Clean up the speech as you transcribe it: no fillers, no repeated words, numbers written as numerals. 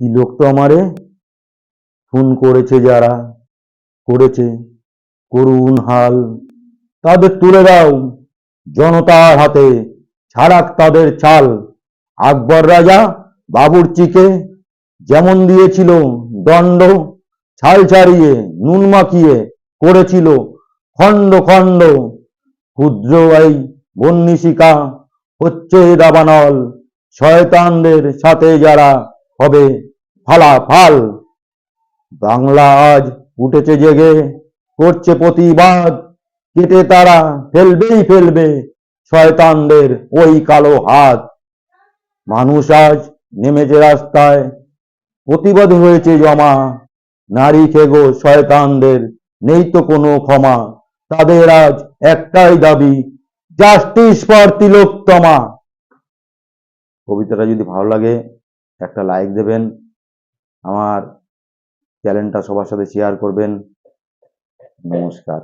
তিলক তো আমারে খুন করেছে, যারা করেছে করুণ হাল, তাদের তুলে দাও জনতার হাতে, ছাড়াক তাদের ছাল। আকবর রাজা বাবুর্চিকে যেমন দিয়েছিল দণ্ড, ছাল ছাড়িয়ে নুন মাখিয়ে করেছিল খণ্ড খণ্ড। ক্ষুদ্র এই বন্নিশিকা হচ্ছে দাবানল, শয়তানদের সাথে যারা হবে ফালাফাল। বাংলা আজ উঠেছে জেগে, করছে প্রতিবাদ, কেটে তারা ফেলবেই ফেলবে শয়তানদের ওই কালো হাত। মানুষ আজ নেমেছে রাস্তায়, প্রতিবাদ হয়েছে জমা, নারী খেগো শয়তানদের নেই তো কোনো ক্ষমা। তাদের আজ একটাই দাবি, জাস্টিস ফর তিলোত্তমা। কবিতাটা যদি ভালো লাগে একটা লাইক দেবেন, আমার চ্যানেলটা সবার সাথে শেয়ার করবেন। নমস্কার।